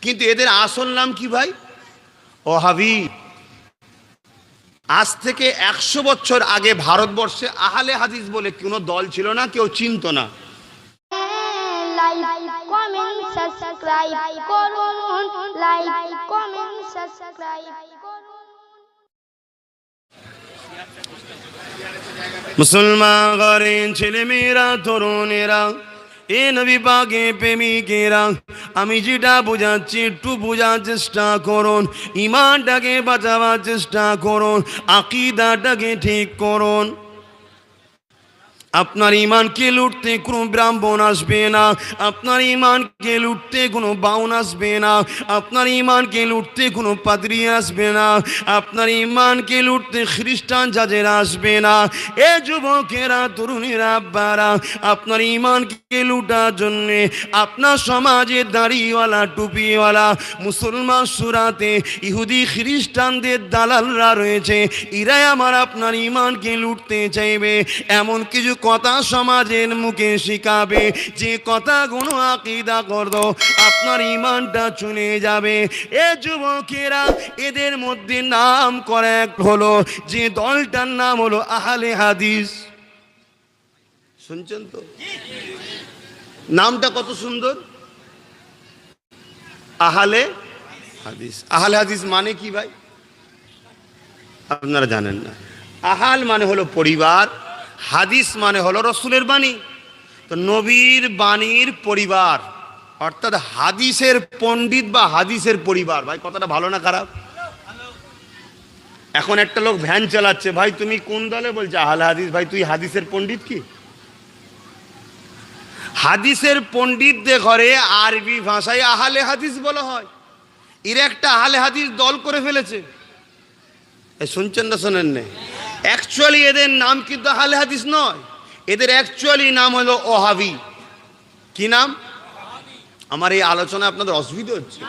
কিন্তু এদের আসল নাম কি ভাই? ওহাবি। আজ থেকে 100 বছর আগে ভারতবর্ষে আহলে হাদিস বলে কোনো দল ছিল না, কেউ চিনত না। লাইক কমেন্ট সাবস্ক্রাইব করুন, লাইক কমেন্ট সাবস্ক্রাইব করুন। মুসলমান ঘরের ছেলেমেয়েরা, তরুণেরা, এ নবী পাকের প্রেমিকেরা, আমি যেটা বোঝাচ্ছি একটু বোঝার চেষ্টা করুন। ঈমানটাকে বাঁচাবার চেষ্টা করুন, আকীদাটাকে ঠিক করুন। আপনার ঈমানকে লুটতে কোনো ব্রাহ্মণ আসবে না, আপনার ঈমানকে লুটতে কোনো বাউন আসবে না, আপনার ঈমানকে লুটতে কোনো পাদ্রী আসবে না, আপনার ঈমানকে লুটতে খ্রিস্টান জাজেরা আসবে না। এ যুবকেরা, তরুণীরা, আব্বারা, আপনার ঈমানকে লুটার জন্যে আপনার সমাজে দাড়িওয়ালা, টুপিওয়ালা, মুসলমান সুরাতে ইহুদি খ্রিস্টানদের দালালরা রয়েছে। এরাই আমার আপনার ঈমানকে লুটতে চাইবে। এমন কিছু কথা সমাজের মুখে শিখাবে, যে কথাগুলো আকীদা করত আপনার ঈমানটা চলে যাবে। এ যুবকেরা, এদের মধ্যে নাম করা এক হলো, যে দলটার নাম হলো আহলে হাদিস। শুনছেন তো? নামটা কত সুন্দর, আহলে হাদিস। আহলে হাদিস মানে কি ভাই? আপনারা জানেন না। আহাল মানে হলো পরিবার, হাদিস মানে হলো রসুলের বাণী। তো নবীর বাণীর পরিবার, অর্থাৎ হাদিসের পণ্ডিত বা হাদিসের পরিবার। ভাই কথাটা ভালো না খারাপ? এখন একটা লোক ভ্যান চালাচ্ছে, ভাই তুমি কোন দলে? বলছে আহলে হাদিস। ভাই তুই হাদিসের পণ্ডিত কি? হাদিসের পণ্ডিতদের ঘরে আরবি ভাষায় আহলে হাদিস বলা হয়। এরা একটা আহলে হাদিস দল করে ফেলেছে। শুনছেন না শোনেন না? অ্যাকচুয়ালি এদের নাম কিন্তু আহলে হাদিস নয়, এদের অ্যাকচুয়ালি নাম হলো ওহাবি। কি নাম? আমার এই আলোচনা আপনাদের অসুবিধা হচ্ছে?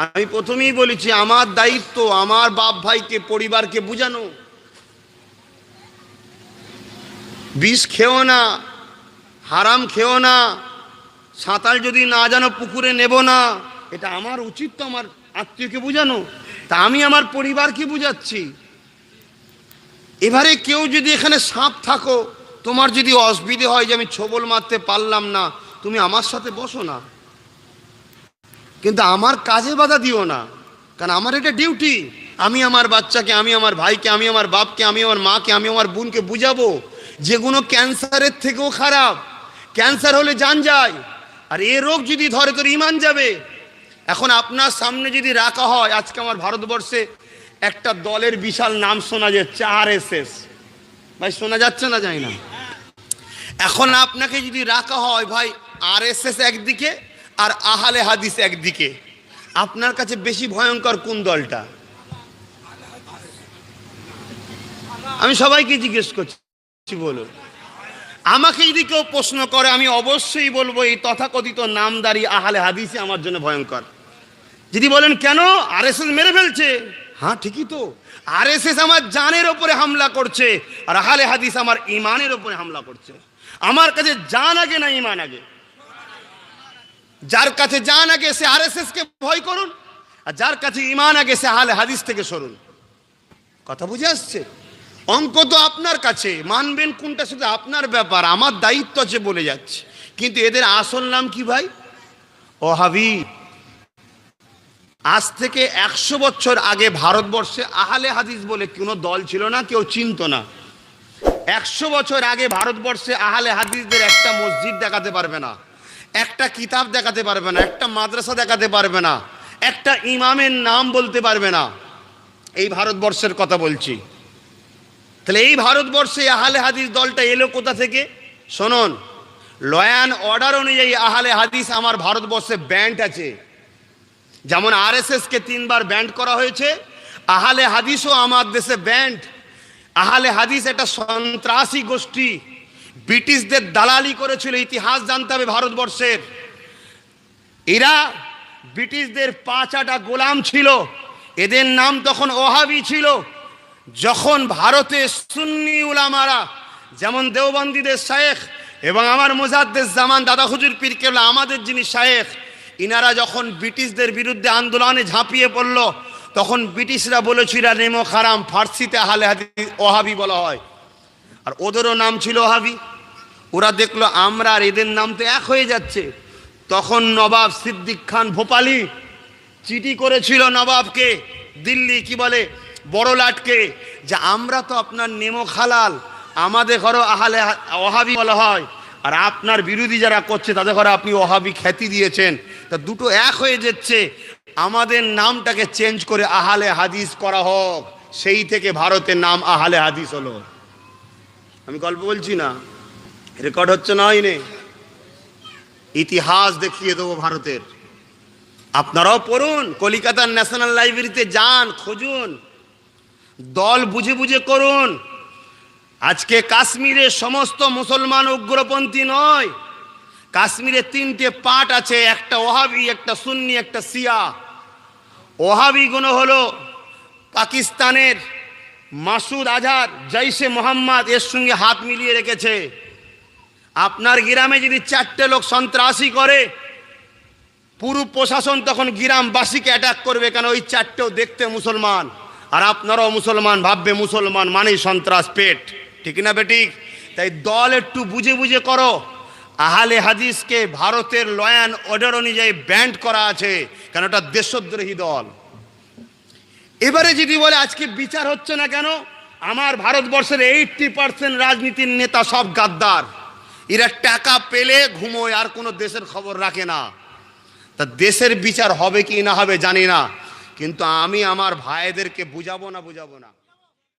আমি প্রথমেই বলেছি, আমার দায়িত্ব আমার বাপ ভাইকে, পরিবারকে বুঝানো। বিষ খেও না, হারাম খেও না, সাঁতার যদি না জানো পুকুরে নেব না, এটা আমার উচিত তো আমার আত্মীয়কে বুঝানো। তা আমি আমার পরিবারকে বুঝাচ্ছি। এবারে কেউ যদি এখানে সাপ থাকো, তোমার যদি অসুবিধে হয় যে আমি ছোবল মারতে পারলাম না, তুমি আমার সাথে বসো না, কিন্তু আমার কাজে বাধা দিও না, কারণ আমার এটা ডিউটি। আমি আমার বাচ্চাকে, আমি আমার ভাইকে, আমি আমার বাপকে, আমি আমার মাকে, আমি আমার বোনকে বুঝাবো যেগুলো ক্যান্সারের থেকেও খারাপ। ক্যান্সার হলে জান যায়, আর এ রোগ যদি ধরে তোর ঈমান যাবে। এখন আপনার সামনে যদি রাখা হয়, আজকে আমার ভারতবর্ষে একটা দলের বিশাল নাম শোনা যাচ্ছে, RSS। ভাই শোনা যাচ্ছে না? যায় না। এখন আপনাকে যদি রাখা হয়, ভাই RSS একদিকে আর আহলে হাদিস একদিকে, আপনার কাছে বেশি ভয়ঙ্কর কোন দলটা? আমি সবাইকে জিজ্ঞেস করছি, বলুন। আমাকে যদি কেউ প্রশ্ন করে, আমি অবশ্যই বলবো এই তথাকথিত নামদারি আহলে হাদিসই আমার জন্য ভয়ঙ্কর। যদি বলেন কেন? RSS মেরে ফেলছে। হ্যাঁ ঠিকই তো, RSS আমার জানের ওপরে হামলা করছে, আর আহলে হাদিস আমার ঈমানের ওপরে হামলা করছে। আমার কাছে জান আগে না ঈমান আগে? যার কাছে জান আগে সে RSS কে ভয় করুন, আর যার কাছে ঈমান আগে সে আহলে হাদিস থেকে সরুন। কথা বুঝে আসছে? অঙ্ক তো আপনার কাছে, মানবেন কোনটা শুধু আপনার ব্যাপার, আমার দায়িত্ব আছে বলে যাচ্ছে। কিন্তু এদের আসল নাম কি ভাই? ওহাবি। আজ থেকে 100 বছর আগে ভারতবর্ষে আহলে হাদিস বলে কোনো দল ছিল না, কেউ চিনত না। 100 বছর আগে ভারতবর্ষে আহলে হাদিসদের একটা মসজিদ দেখাতে পারবে না, একটা কিতাব দেখাতে পারবে না, একটা মাদ্রাসা দেখাতে পারবে না, একটা ইমামের নাম বলতে পারবে না। এই ভারতবর্ষের কথা বলছি। তাহলে এই ভারতবর্ষে আহলে হাদিস দলটা এলো কোথা থেকে? শুনুন, ল অ্যান্ড অর্ডার অনুযায়ী আহলে হাদিস আমার ভারতবর্ষে ব্যান্ড আছে। যেমন RSS কে 3 বার ব্যান্ড করা হয়েছে, আহলে হাদিসও আমার দেশে ব্যান্ড। আহলে হাদিস একটা সন্ত্রাসী গোষ্ঠী, ব্রিটিশদের দালালি করেছিল। ইতিহাস জানতে হবে ভারতবর্ষের। এরা ব্রিটিশদের 5 গোলাম ছিল, এদের নাম তখন ওহাবি ছিল। যখন ভারতে সুন্নি উলামারা, যেমন দেওবন্দীদের শায়েখ এবং আমার মুজাদ্দেদ জামান দাদা হুজুর পীর কেবলা, আমাদের যিনি শায়েখ, ইনারা যখন ব্রিটিশদের বিরুদ্ধে আন্দোলনে ঝাঁপিয়ে পড়ল, তখন ব্রিটিশরা বলেছিল নেমো খারাম, ফার্সিতে আহলে হাদিস ওহাবি বলা হয়, আর ওদেরও নাম ছিল ওহাবি। ওরা দেখলো আমরা আর এদের নাম তো এক হয়ে যাচ্ছে। তখন নবাব সিদ্দিক খান ভোপালি চিঠি করেছিল নবাবকে, দিল্লি কি বলে বড়লাটকে, যে আমরা তো আপনার নেমো খালাল, আমাদের ঘরও আহলে ওহাবি বলা হয়, আর আপনার বিরোধী যারা করছে তাদের ঘরে আপনি ওহাবি খ্যাতি দিয়েছেন, তা দুটো এক হয়ে যাচ্ছে, আমাদের নামটাকে চেঞ্জ করে আহলে হাদিস করা হোক। সেই থেকে ভারতের নাম আহলে হাদিস হলো। আমি গল্প বলছি না, রেকর্ড হচ্ছে না, হয়নি, ইতিহাস দেখিয়ে দেবো ভারতের। আপনারাও পড়ুন, কলিকাতার ন্যাশনাল লাইব্রেরিতে যান, খুঁজুন, দল বুঝে বুঝে করুন। আজকে কাশ্মীরে সমস্ত মুসলমান উগ্রপন্থী নয়, কাশ্মীরে তিনটে পার্ট আছে, একটা ওহাবি, একটা সুন্নি, একটা শিয়া। ওহাবিগুলো হলো পাকিস্তানের মাসুদ আজহার, জৈশে মোহাম্মদ, এর সঙ্গে হাত মিলিয়ে রেখেছে। আপনার গ্রামে যদি 4টে লোক সন্ত্রাসী করে, পুরো প্রশাসন তখন গ্রামবাসীকে অ্যাটাক করবে, কেন ওই 4টেও দেখতে মুসলমান, আর আপনারাও মুসলমান, ভাববে মুসলমান মানেই সন্ত্রাস পেট, ঠিক না বেঠিক? তাই দল একটু বুঝে বুঝে করো। আহলে হাদিসকে ভারতের ল অ্যান্ড অর্ডার অনুযায়ী ব্যান্ড করা আছে, কেন এটা দেশদ্রোহী দল। এবারে যদি বলে আজকে বিচার হচ্ছে না কেন, আমার ভারতবর্ষের 80% রাজনীতির নেতা সব গাদ্দার, এরা টাকা পেলে ঘুমোয়, আর কোনো দেশের খবর রাখে না। তা দেশের বিচার হবে কি না হবে জানি না, কিন্তু আমি আমার ভাইদেরকে বুঝাবো না